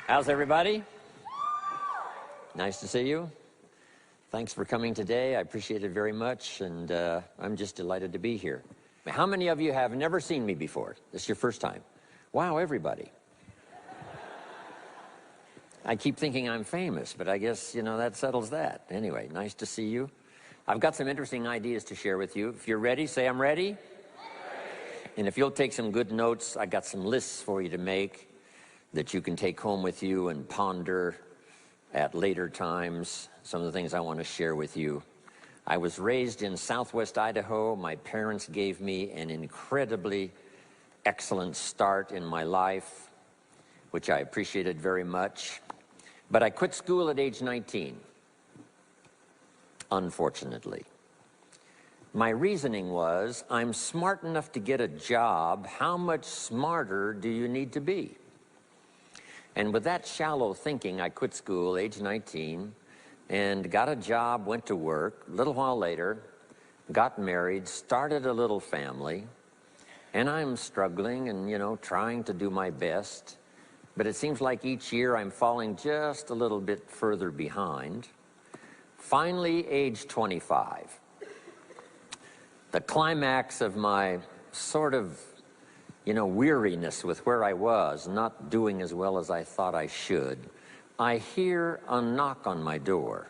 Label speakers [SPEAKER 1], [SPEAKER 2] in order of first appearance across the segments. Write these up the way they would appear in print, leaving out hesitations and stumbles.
[SPEAKER 1] How's everybody? Nice to see you. Thanks for coming today. I appreciate it very much, and I'm just delighted to be here. How many of you have never seen me before? This is your first time. Wow, everybody. I keep thinking I'm famous, but I guess, you know, that settles that. Anyway, nice to see you. I've got some interesting ideas to share with you. If you're ready, say I'm ready. And if you'll take some good notes, I got some lists for you to make that you can take home with you and ponder at later times. Some of the things I want to share with you. I was raised in southwest Idaho. My parents gave me an incredibly excellent start in my life, which I appreciated very much. But I quit school at age 19, unfortunately. My reasoning was, I'm smart enough to get a job. How much smarter do you need to be? And with that shallow thinking, I quit school, age 19, and got a job, went to work. A little while later, got married, started a little family, and I'm struggling and, you know, trying to do my best. But it seems like each year I'm falling just a little bit further behind. Finally, age 25. The climax of my sort of, you know, weariness with where I was, not doing as well as I thought I should. I hear a knock on my door,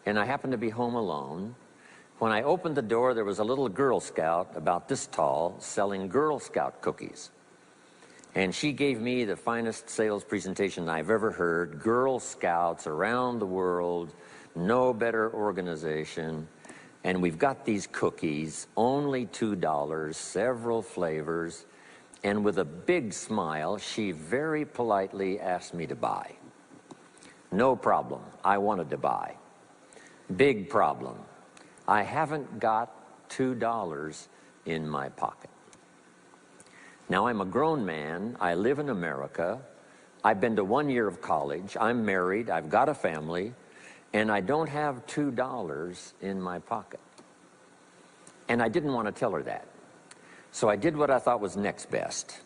[SPEAKER 1] and I happen to be home alone. When I opened the door, there was a little Girl Scout about this tall selling Girl Scout cookies. And she gave me the finest sales presentation I've ever heard. Girl Scouts around the world, no better organization. And we've got these cookies, only $2, several flavors. And with a big smile, she very politely asked me to buy. No problem, I wanted to buy. Big problem, I haven't got $2 in my pocket. Now, I'm a grown man, I live in America, I've been to 1 year of college, I'm married, I've got a family, and I don't have $2 in my pocket. And I didn't want to tell her that. So I did what I thought was next best.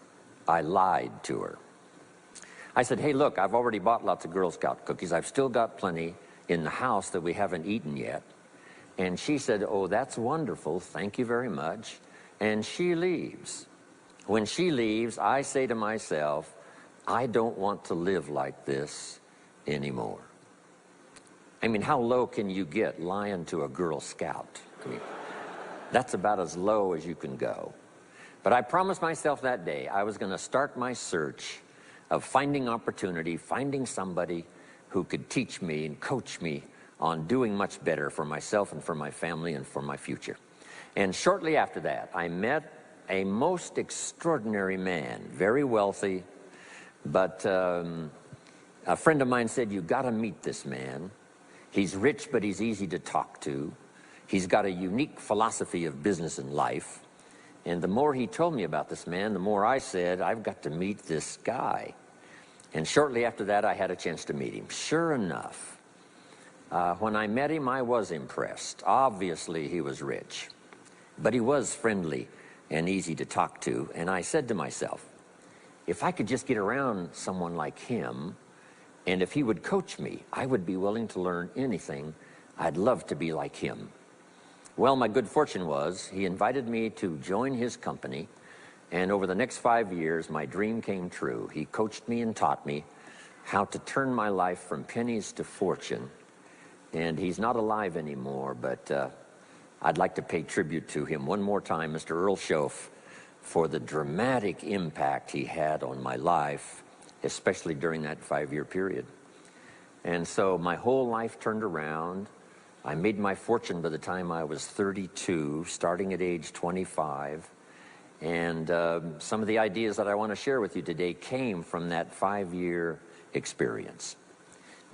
[SPEAKER 1] I lied to her. I said, hey, look, I've already bought lots of Girl Scout cookies. I've still got plenty in the house that we haven't eaten yet. And she said, oh, that's wonderful. Thank you very much. And she leaves. When she leaves, I say to myself, I don't want to live like this anymore. I mean, how low can you get lying to a Girl Scout? I mean, that's about as low as you can go. But I promised myself that day I was going to start my search of finding opportunity, finding somebody who could teach me and coach me on doing much better for myself and for my family and for my future. And shortly after that, I met a most extraordinary man, very wealthy, but a friend of mine said, you've got to meet this man. He's rich, but he's easy to talk to. He's got a unique philosophy of business and life. And the more he told me about this man, the more I said, I've got to meet this guy. And shortly after that, I had a chance to meet him. Sure enough, when I met him, I was impressed. Obviously, he was rich, but he was friendly and easy to talk to. And I said to myself, if I could just get around someone like him, and if he would coach me, I would be willing to learn anything. I'd love to be like him. Well, my good fortune was he invited me to join his company, and over the next 5 years, my dream came true. He coached me and taught me how to turn my life from pennies to fortune. And he's not alive anymore, but I'd like to pay tribute to him one more time, Mr. Earl Schoaf, for the dramatic impact he had on my life, especially during that 5-year period. And so my whole life turned around. I made my fortune by the time I was 32, starting at age 25. And some of the ideas that I want to share with you today came from that 5-year experience.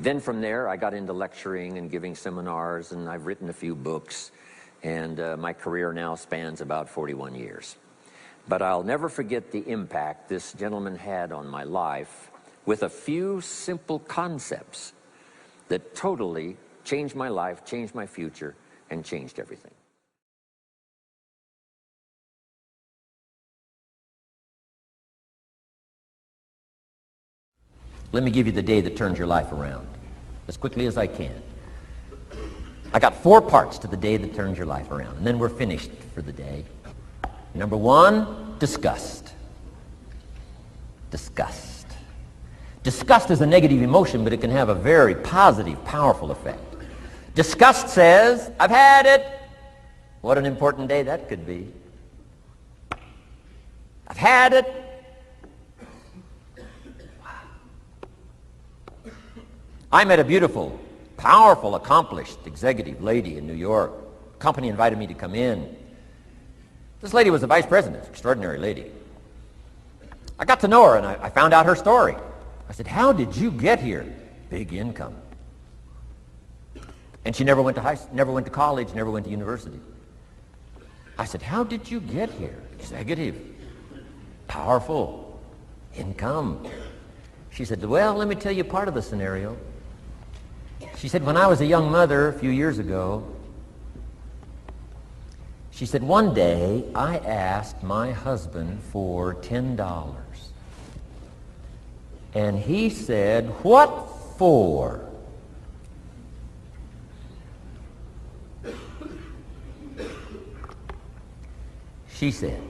[SPEAKER 1] Then from there, I got into lecturing and giving seminars, and I've written a few books, and my career now spans about 41 years. But I'll never forget the impact this gentleman had on my life with a few simple concepts that totally changed my life, changed my future, and changed everything.
[SPEAKER 2] Let me give you the day that turns your life around as quickly as I can. I got 4 parts to the day that turns your life around, and then we're finished for the day. Number 1, disgust. Disgust. Disgust is a negative emotion, but it can have a very positive, powerful effect. Disgust says, I've had it. What an important day that could be. I've had it. Wow. I met a beautiful, powerful, accomplished executive lady in New York. The company invited me to come in. This lady was a vice president, extraordinary lady. I got to know her, and I found out her story. I said, how did you get here? Big income. And she never went to college, never went to university. I said, how did you get here? Executive, powerful, income. She said, well, let me tell you part of the scenario. She said, when I was a young mother a few years ago, she said, one day I asked my husband for $10. And he said, what for? She said,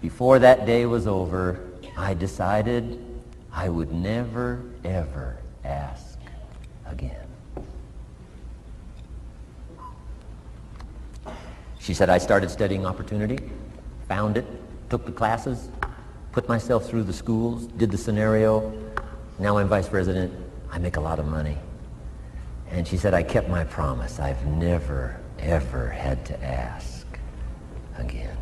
[SPEAKER 2] before that day was over, I decided I would never, ever ask again. She said, I started studying opportunity, found it, took the classes, put myself through the schools, did the scenario. Now I'm vice president. I make a lot of money. And she said, I kept my promise. I've never, ever had to ask again.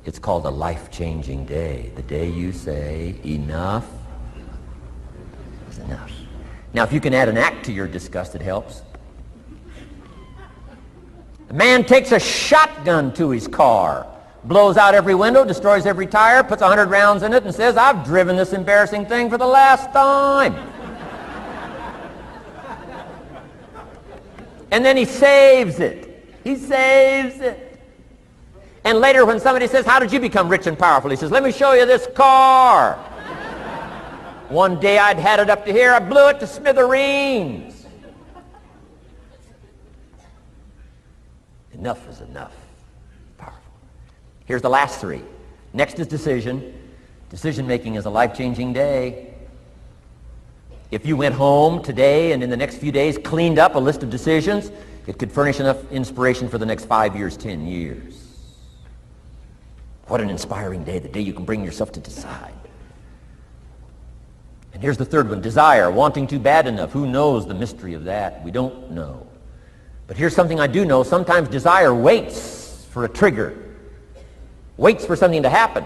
[SPEAKER 2] It's called a life-changing day. The day you say, enough is enough. Now, if you can add an act to your disgust, it helps. A man takes a shotgun to his car, blows out every window, destroys every tire, puts 100 rounds in it, and says, I've driven this embarrassing thing for the last time. And then he saves it. He saves it. And later when somebody says, how did you become rich and powerful? He says, let me show you this car. One day I'd had it up to here. I blew it to smithereens. Enough is enough. Powerful. Here's the last 3. Next is decision. Decision making is a life-changing day. If you went home today and in the next few days cleaned up a list of decisions, it could furnish enough inspiration for the next 5 years, 10 years. What an inspiring day, the day you can bring yourself to decide. And here's the 3rd one, desire, wanting too bad enough. Who knows the mystery of that? We don't know. But here's something I do know. Sometimes desire waits for a trigger, waits for something to happen.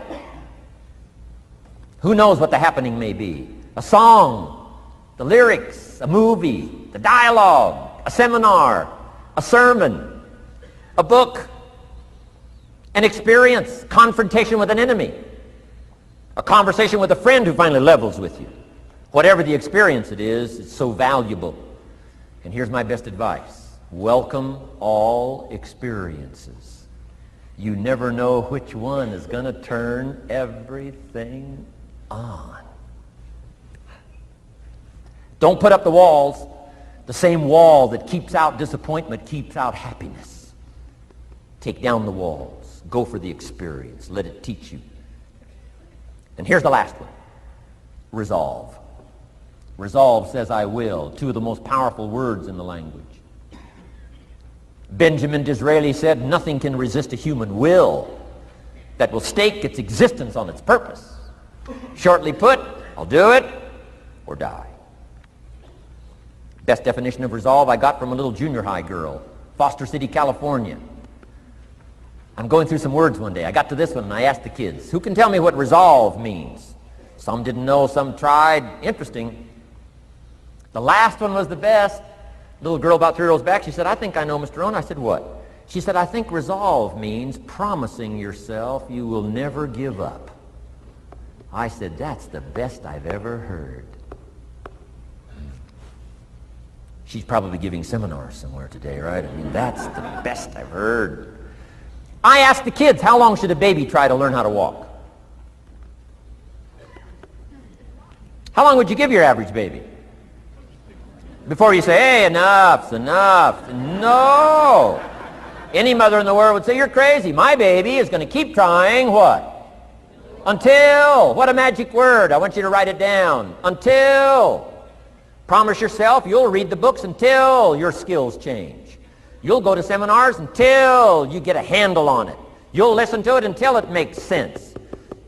[SPEAKER 2] Who knows what the happening may be? A song, the lyrics, a movie, the dialogue, a seminar, a sermon, a book, an experience, confrontation with an enemy, a conversation with a friend who finally levels with you. Whatever the experience it is, it's so valuable. And here's my best advice. Welcome all experiences. You never know which one is going to turn everything on. Don't put up the walls. The same wall that keeps out disappointment keeps out happiness. Take down the walls. Go for the experience. Let it teach you. And here's the last one. Resolve. Resolve says I will. 2 of the most powerful words in the language. Benjamin Disraeli said, nothing can resist a human will that will stake its existence on its purpose. Shortly put, I'll do it or die. Best definition of resolve I got from a little junior high girl, Foster City, California. I'm going through some words one day. I got to this one and I asked the kids, who can tell me what resolve means? Some didn't know, some tried. Interesting. The last one was the best. Little girl about 3 rows back, she said, I think I know, Mr. Rohn. I said, what? She said, I think resolve means promising yourself you will never give up. I said, that's the best I've ever heard. She's probably giving seminars somewhere today, right? I mean, that's the best I've heard. I asked the kids, how long should a baby try to learn how to walk? How long would you give your average baby? Before you say, hey, enough's enough. No. Any mother in the world would say, you're crazy. My baby is going to keep trying what? Until. What a magic word. I want you to write it down. Until. Promise yourself you'll read the books until your skills change. You'll go to seminars until you get a handle on it. You'll listen to it until it makes sense.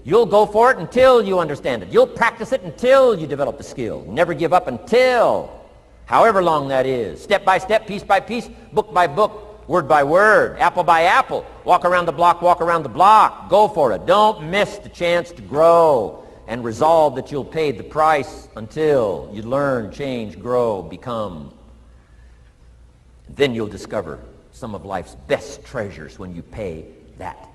[SPEAKER 2] You'll go for it until you understand it. You'll practice it until you develop the skill. Never give up until, however long that is. Step by step, piece by piece, book by book, word by word, apple by apple. Walk around the block, walk around the block. Go for it. Don't miss the chance to grow, and resolve that you'll pay the price until you learn, change, grow, become. Then you'll discover some of life's best treasures when you pay that